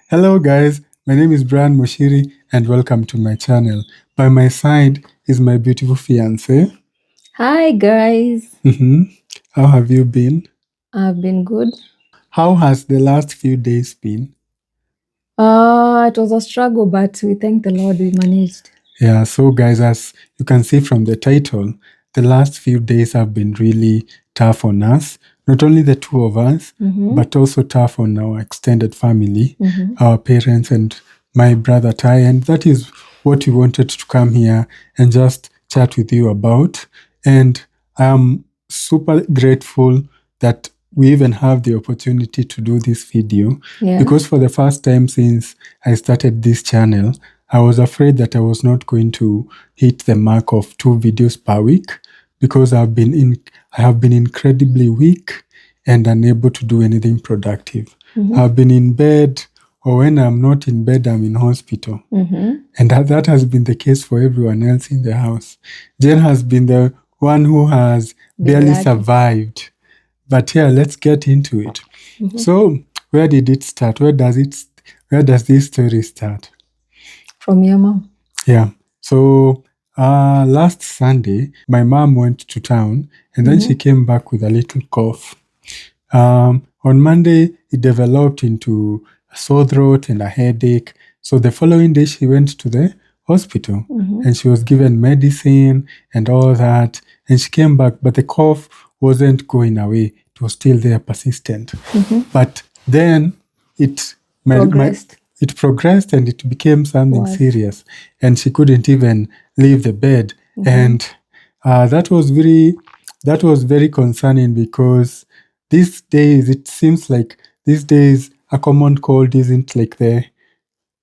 Hello guys, my name is Brian Moshiri and welcome to my channel. By my side is my beautiful fiance. Hi guys, How have you been? I've been good. How has the last few days been? It was a struggle, but we thank the Lord we managed. Yeah, so guys, as you can see from the title, the last few days have been really tough on us. Not only the two of us, but also tough on our extended family, our parents and my brother Ty. And that is what we wanted to come here and just chat with you about. And I'm super grateful that we even have the opportunity to do this video, because for the first time since I started this channel, I was afraid that I was not going to hit the mark of 2 videos per week, because I have been incredibly weak and unable to do anything productive. I've been in bed, or when I'm not in bed, I'm in hospital. And that has been the case for everyone else in the house. Jen has been the one who has barely survived. But yeah, let's get into it. So, where did it start? Where does this story start? From your mom? Yeah. So last Sunday, my mom went to town and then she came back with a little cough. On Monday, it developed into a sore throat and a headache. So the following day, she went to the hospital and she was given medicine and all that. And she came back, but the cough wasn't going away. It was still there, persistent. But then it progressed and it became something serious, and she couldn't even leave the bed. And that was very concerning, because these days it seems like a common cold isn't like the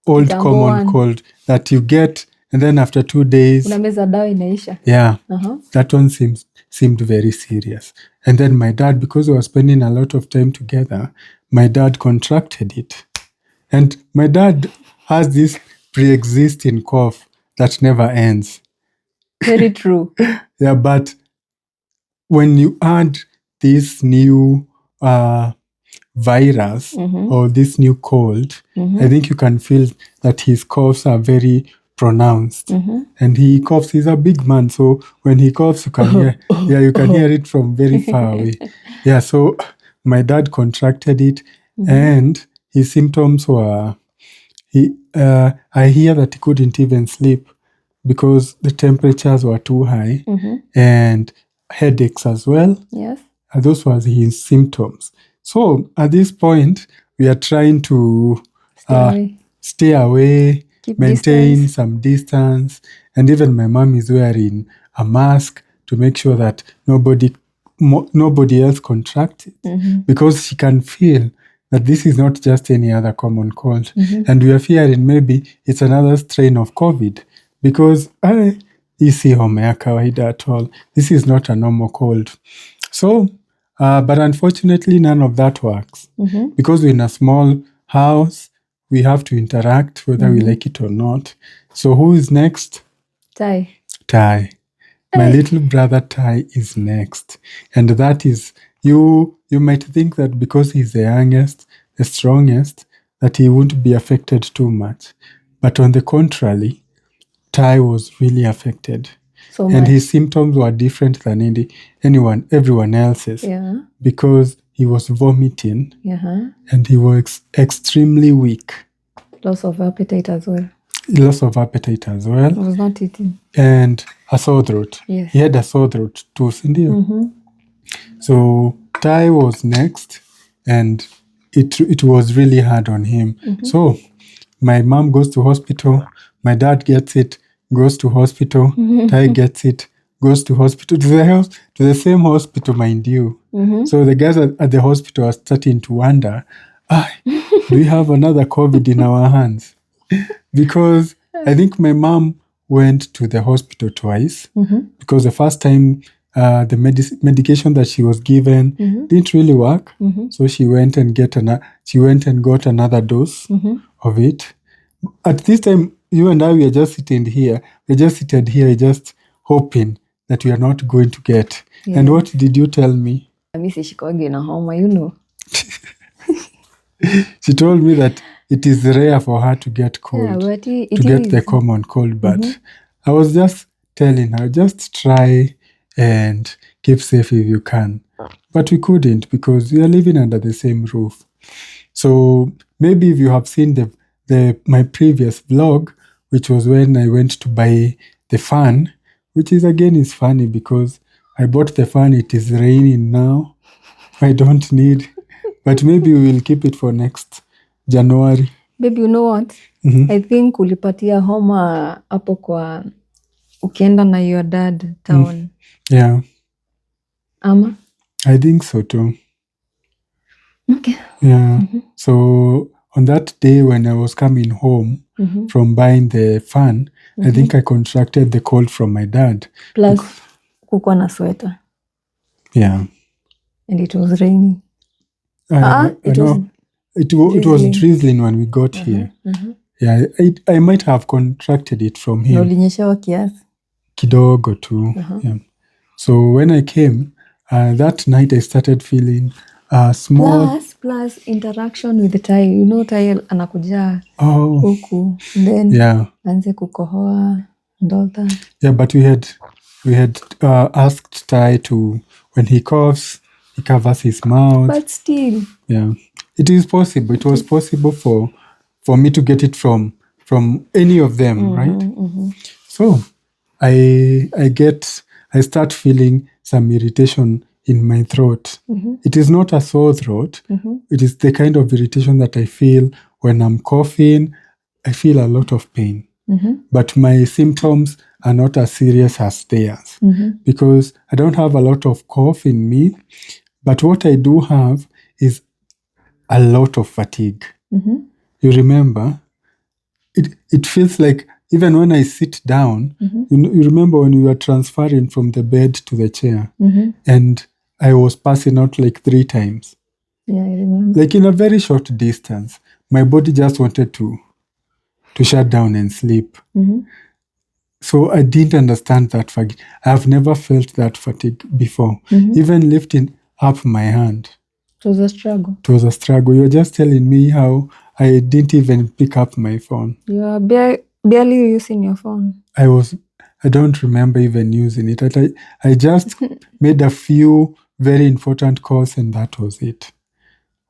old common cold that you get and then after 2 days unameza dawa inaisha. Yeah. That one seemed very serious. And then my dad, because we were spending a lot of time together, my dad contracted it. And my dad has this pre-existing cough that never ends. Very true. Yeah, but when you add this new virus or this new cold, I think you can feel that his coughs are very pronounced. And he coughs, he's a big man, so when he coughs, you can hear, you can hear it from very far away. Yeah, so my dad contracted it, and his symptoms were, I hear that he couldn't even sleep because the temperatures were too high, and headaches as well. Yes. Those were his symptoms. So at this point, we are trying to stay away, maintain some distance, and even my mom is wearing a mask to make sure that nobody else contracts it, because she can feel that this is not just any other common cold. And we are fearing maybe it's another strain of COVID, because hii si homa ya kawaida at all. This is not a normal cold. So, but unfortunately, none of that works, because we're in a small house. We have to interact whether we like it or not. So who is next? Ty. My little brother Ty is next. And that is, you might think that because he's the youngest, the strongest, that he won't be affected too much. But on the contrary, Ty was really affected. And his symptoms were different than everyone else's. Yeah. Because he was vomiting, and he was extremely weak. Loss of appetite as well. He was not eating. And a sore throat. Yes. He had a sore throat too, sindio? So Ty was next, and it was really hard on him. So my mom goes to hospital, my dad gets it, goes to hospital, Ty gets it, goes to hospital, to the same hospital, mind you. So the guys at the hospital are starting to wonder, do we have another COVID in our hands? Because I think my mom went to the hospital twice, because the first time the medication that she was given didn't really work. So she went and got another dose of it. At this time, you and I, we are just sitting here. We're just seated here, just hoping that we are not going to get. And what did you tell me? Mi sishikwangi na homa, you know. She told me that it is rare for her to get cold, but to get the common cold. But I was just telling her, just try and keep safe if you can. But we couldn't because we are living under the same roof. So maybe if you have seen my previous vlog, which was when I went to buy the fan, which is again is funny because I bought the fan, it is raining now. I don't need, but maybe we will keep it for next January. Baby, you know what? I think ulipatia homa hapo kwa ukienda na your dad town. Yeah. Ama? I think so too. Okay. Yeah. So on that day when I was coming home from buying the fan, I think I contracted the cold from my dad. Plus, kukuwa na sweater. Yeah. And it was raining. It was drizzling when we got here. Yeah, I might have contracted it from him. Ulinyeshewa kiasi? Kidogo tu. Yeah. So when I came, that night I started feeling small. Plus interaction with the Tai. You know Tai anakuja huku. Then anze kukohoa and all that. Yeah, but we had asked Tai to, when he coughs, he covers his mouth. But still. Yeah. It is possible. It was possible for me to get it from any of them, right? So I start feeling some irritation in my throat. It is not a sore throat. It is the kind of irritation that I feel when I'm coughing. I feel a lot of pain. But my symptoms are not as serious as theirs because I don't have a lot of cough in me. But what I do have is a lot of fatigue. You remember? It feels like even when I sit down, you remember when we were transferring from the bed to the chair and I was passing out like 3 times. Yeah, I remember. Like in a very short distance. My body just wanted to shut down and sleep. So I didn't understand that fatigue. I've never felt that fatigue before. Even lifting up my hand. It was a struggle. It was a struggle. You were just telling me how I didn't even pick up my phone. You are barely using your phone. I don't remember even using it. I just made a few very important calls and that was it.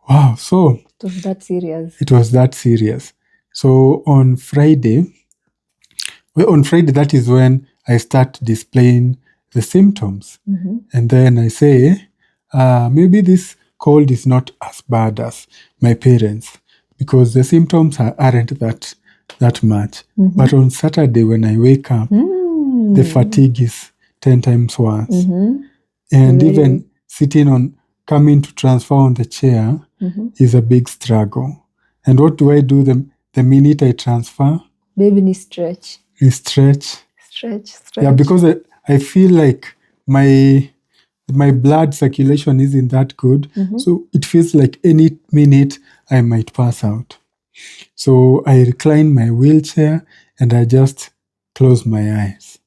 Wow. So it was that serious. It was that serious. So on Friday, that is when I start displaying the symptoms. And then I say, maybe this cold is not as bad as my parents because the symptoms aren't that much. But on Saturday when I wake up, the fatigue is 10 times worse. And even coming to transfer on the chair is a big struggle. And what do I do the minute I transfer? Baby, ni stretch. Stretch. Stretch. Yeah, because I feel like my blood circulation isn't that good. So it feels like any minute I might pass out. So I recline my wheelchair and I just close my eyes.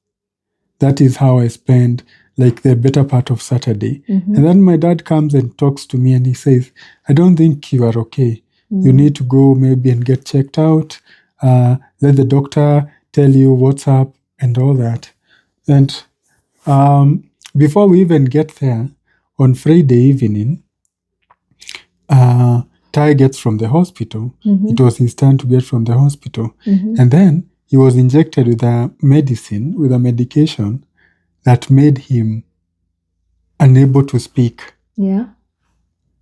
That is how I spend like the better part of Saturday. And then my dad comes and talks to me and he says, I don't think you are okay. You need to go maybe and get checked out. Let the doctor tell you what's up and all that. And before we even get there, on Friday evening, Tai gets from the hospital. It was his turn to get from the hospital. And then he was injected with a medication that made him unable to speak. Yeah.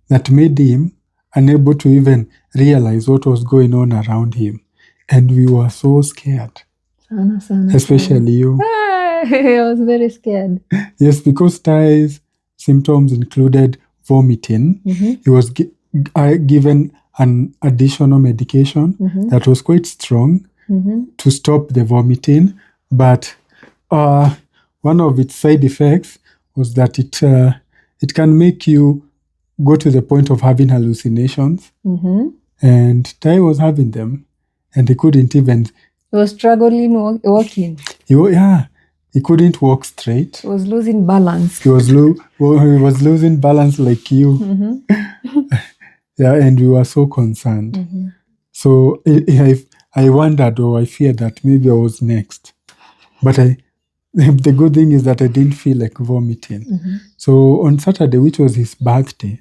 That made him unable to even realize what was going on around him. And we were so scared. Especially you. I was very scared. Yes, because Tai's symptoms included vomiting. He was given an additional medication that was quite strong to stop the vomiting. But one of its side effects was that it can make you go to the point of having hallucinations. And Tai was having them. And he couldn't even... He was struggling walking. He couldn't walk straight. He was losing balance. He was losing balance like you. Yeah, and we were so concerned. So I wondered, or I feared that maybe I was next. But the good thing is that I didn't feel like vomiting. So on Saturday, which was his birthday,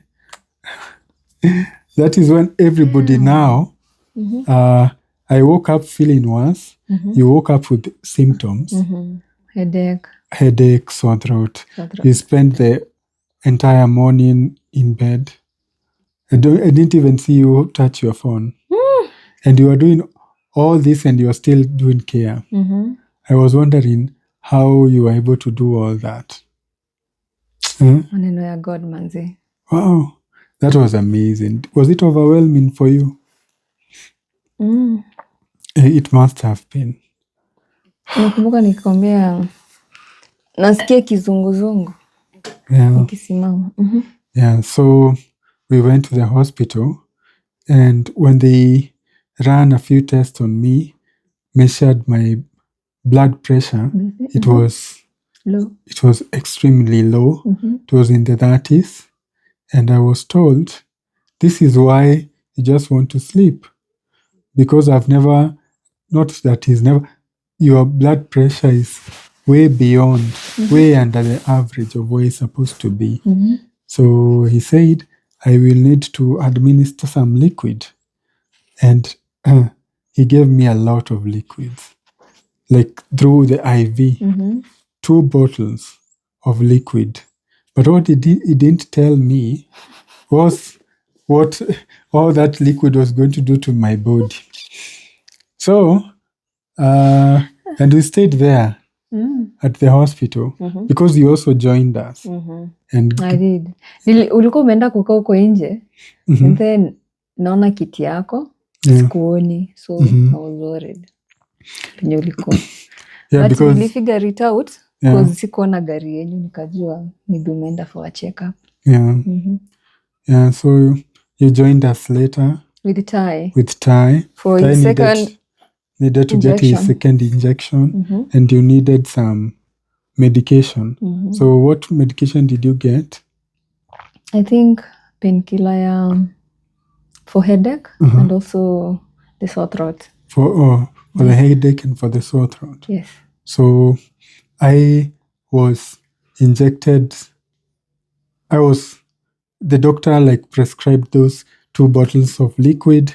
that is when everybody now, I woke up feeling worse. You woke up with symptoms. Headache, sore throat. You spent the entire morning in bed. I didn't even see you touch your phone. And you are doing all this and you are still doing care. I was wondering how you were able to do all that. Maneno ya God, manzi. Wow, that was amazing. Was it overwhelming for you? It must have been. Nakumbuka nikikwambia nasikia kizunguzungu. Nikisimama. Yeah, so we went to the hospital, and when they ran a few tests on me, measured my blood pressure, it was low. It was extremely low. It was in the 30s, and I was told, this is why you just want to sleep, because I've never, not that is never, your blood pressure is way beyond, way under the average of where it's supposed to be. So he said, I will need to administer some liquid. And he gave me a lot of liquids, like through the IV, 2 bottles of liquid. But what he didn't tell me was what all that liquid was going to do to my body. So, and we stayed there at the hospital because you also joined us. And I did. Ulikuwa umeenda kukaa huko nje, and then naona kiti yako, sikuoni, so I was worried. Penye ulikuwa. Yeah, but we figure it out because sikuona gari yenyu, nikajua maybe umeenda for a check-up. Yeah, so you joined us later. With Ty. For Ty second needed to get his second injection, and you needed some medication. So what medication did you get? I think painkiller for headache and also the sore throat. For the headache and for the sore throat. Yes. So I was injected. The doctor prescribed those 2 bottles of liquid,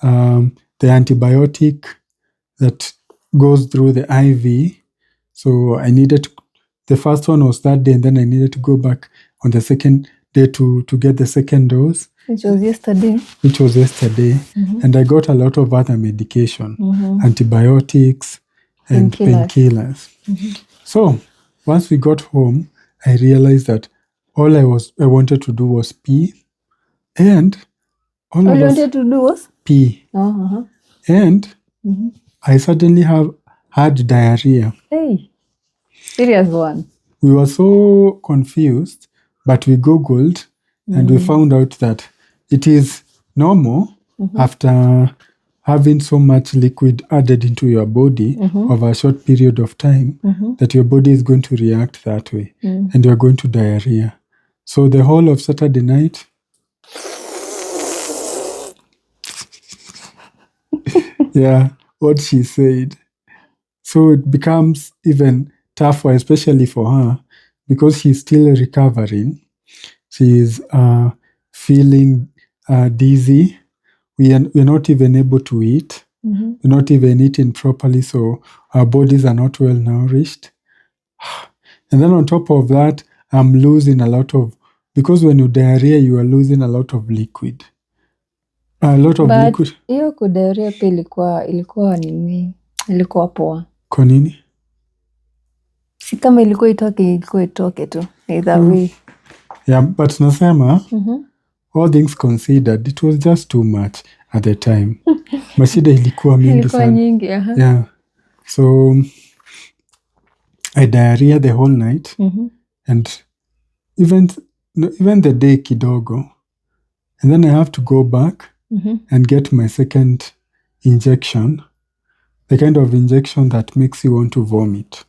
the antibiotic that goes through the IV. So I needed the first one was that day, and then I needed to go back on the second day to get the second dose. Which was yesterday. And I got a lot of other medication, antibiotics and painkillers. So once we got home, I realized that all I wanted to do was pee, and all you wanted to do was pee. And I suddenly had diarrhea. Hey, serious one. We were so confused, but we Googled and we found out that it is normal after having so much liquid added into your body over a short period of time that your body is going to react that way and you're going to diarrhea. So the whole of Saturday night, yeah, what she said. So it becomes even tougher, especially for her, because she's still recovering. She's feeling dizzy. We're not even able to eat. We're not even eating properly, so our bodies are not well nourished. And then on top of that, I'm losing a lot of, because when you diarrhea, you are losing a lot of liquid. Liquid. Hiyo kudiarrhea pia ilikuwa nini? Ilikuwa poa. Kwa nini? Si kama ilikuwa itoke tu. Either way. Yeah, but nasema, all things considered, it was just too much at the time. Mashida ilikuwa mingi sana. Ilikuwa nyingi, Yeah. So I diarrhea the whole night, and even the day kidogo. And then I have to go back and get my second injection, the kind of injection that makes you want to vomit.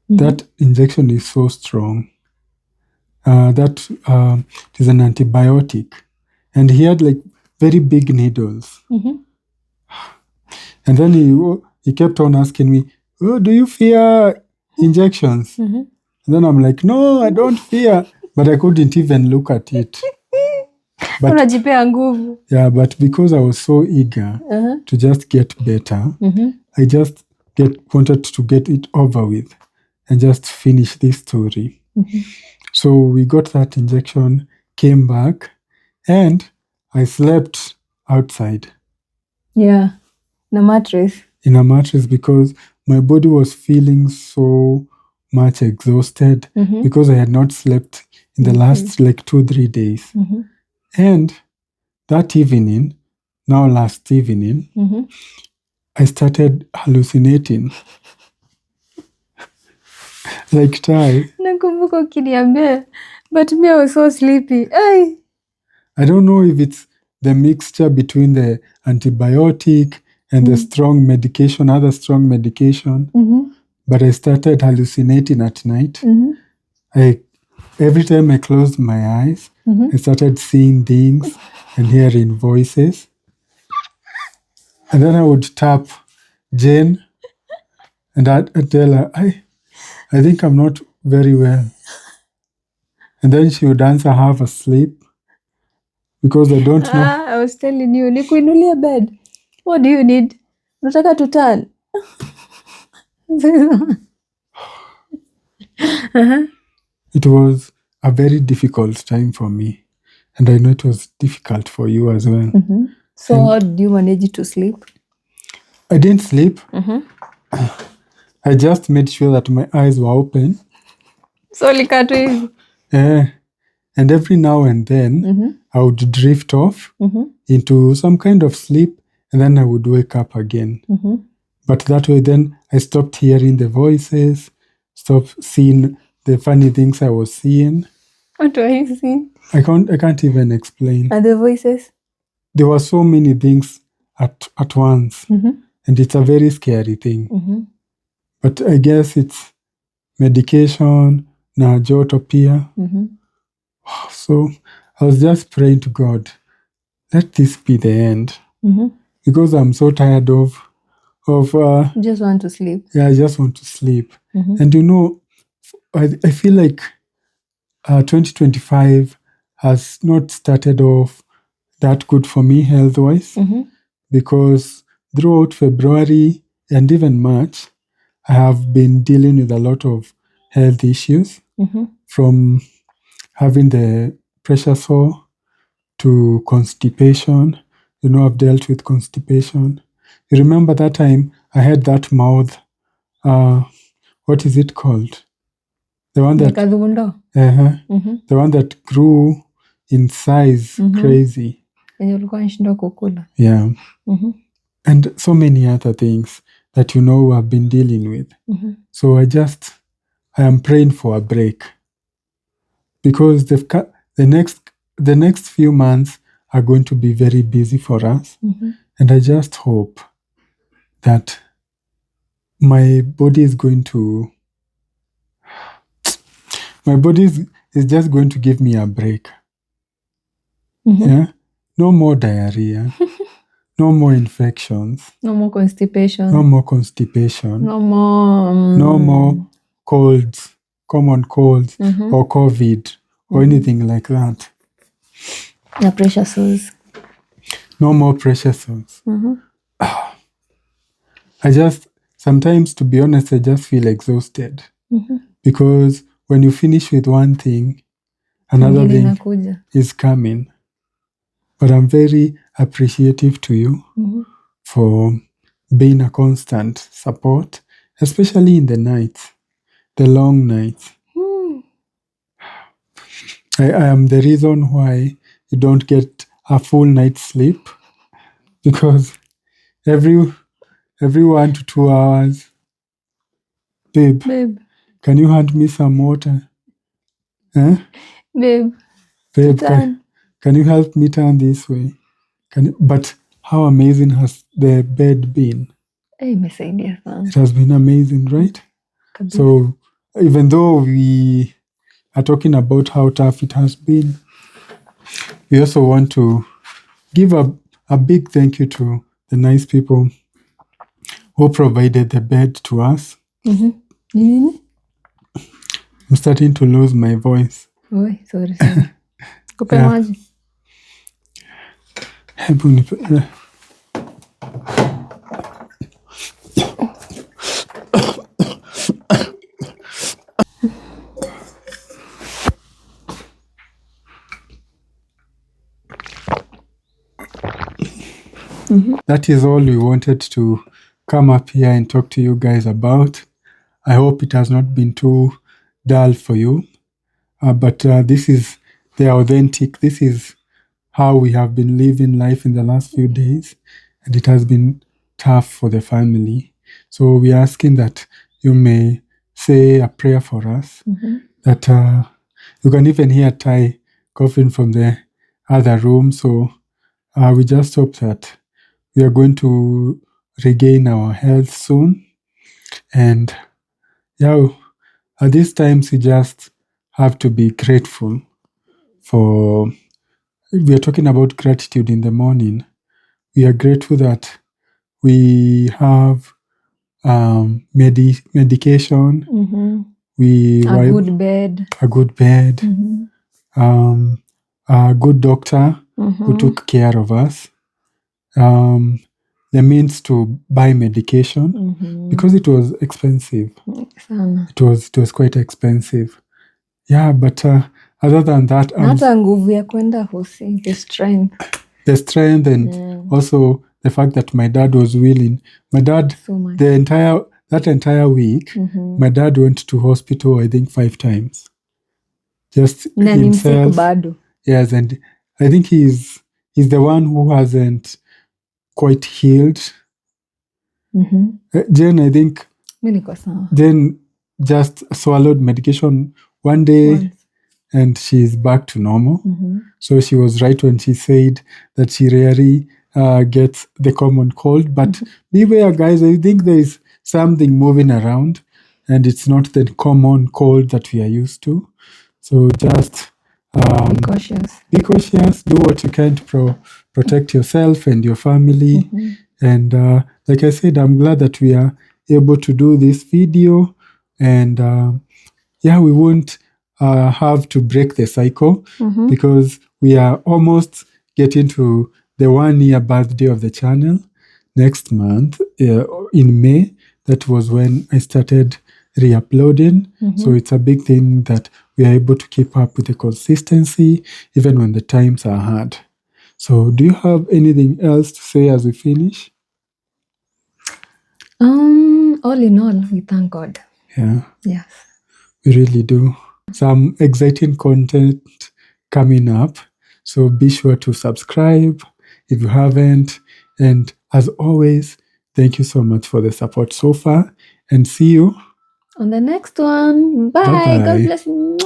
That injection is so strong. That is an antibiotic. And he had like very big needles. And then he kept on asking me, oh, do you fear injections? And then I'm like, no, I don't fear. But I couldn't even look at it. But, unajipea nguvu. Yeah, but because I was so eager to just get better, I just wanted to get it over with and just finish this story. So we got that injection, came back, and I slept outside. Yeah, na mattress. In a mattress because my body was feeling so much exhausted because I had not slept in the last like 2-3 days. And that evening, last evening, I started hallucinating. Like Ty. Nakumbuka ukiniambia, but me I was so sleepy. Ay. I don't know if it's the mixture between the antibiotic and the strong medication, other strong medication, but I started hallucinating at night. Every time I closed my eyes, I started seeing things and hearing voices. And then I would tap Jane and I'd tell her, I think I'm not very well. And then she would answer, have a sleep. Because I don't know. I was telling you, nikuinulia bed. What do you need? Nataka to turn. It was a very difficult time for me. And I know it was difficult for you as well. So how did you manage to sleep? I didn't sleep. I just made sure that my eyes were open. So likatu hivi. And every now and then, I would drift off into some kind of sleep, and then I would wake up again. But that way, then I stopped hearing the voices, stopped seeing the funny things I was seeing. What were you seeing? I can't even explain. And the voices? There were so many things at once, and it's a very scary thing. But I guess it's medication, na joto pia. So I was just praying to God, let this be the end. Because I'm so tired of just want to sleep. Yeah, I just want to sleep. And you know, I feel like 2025 has not started off that good for me health-wise. Because throughout February and even March, I have been dealing with a lot of health issues. From having the pressure sore to constipation. You know, I've dealt with constipation. You remember that time I had that mouth, what is it called? The one that the one that grew in size crazy. Yeah. And so many other things that you know I've been dealing with. So I am praying for a break. Because the next few months are going to be very busy for us. And I just hope that my body is just going to give me a break. Yeah? No more diarrhea. No more infections. No more constipation. No more constipation. No more... No more colds, common colds, or COVID, or anything like that. No pressure sores. No more pressure sores. Sometimes, to be honest, I just feel exhausted. Because when you finish with one thing, another thing is coming. But I'm very appreciative to you for being a constant support, especially in the nights, the long nights. I am the reason why you don't get a full night's sleep, because every 1 to 2 hours, babe, can you hand me some water? Babe, can you help me turn this way? But how amazing has the bed been? It has been amazing, right? So even though we are talking about how tough it has been, we also want to give a big thank you to the nice people who provided the bed to us. I'm starting to lose my voice. Oi, sorry. Kupe Yeah. maji. Hebu nipe. That is all we wanted to come up here and talk to you guys about. I hope it has not been too dull for you. But this is the authentic, this is how we have been living life in the last few days. And it has been tough for the family. So we're asking that you may say a prayer for us. That you can even hear Ty coughing from the other room. So we just hope that we are going to regain our health soon. And yeah, at these times we just have to be grateful for, we are talking about gratitude in the morning. We are grateful that we have medication. A good bed. A good bed. A good doctor who took care of us. The means to buy medication because it was expensive. It was quite expensive. Yeah, but other than that, hata nguvu ya kwenda hosi, the strength and also the fact that my dad was willing. My dad, so much. that entire week, my dad went to hospital, I think 5 times. Just himself. Bado. Yes, and I think he's the one who hasn't quite healed. Jen, I think Jen just swallowed medication one day and she's back to normal. So she was right when she said that she rarely gets the common cold. But beware, guys, I think there is something moving around and it's not the common cold that we are used to. So just be cautious, do what you can to protect yourself and your family. And like I said, I'm glad that we are able to do this video. And we won't have to break the cycle because we are almost getting to the 1 year birthday of the channel next month in May. That was when I started re-uploading. So it's a big thing that we are able to keep up with the consistency even when the times are hard. So do you have anything else to say as we finish? All in all, we thank God. Yeah. Yes. We really do. Some exciting content coming up. So be sure to subscribe if you haven't. And as always, thank you so much for the support so far. And see you on the next one. Bye. Bye-bye. God bless you.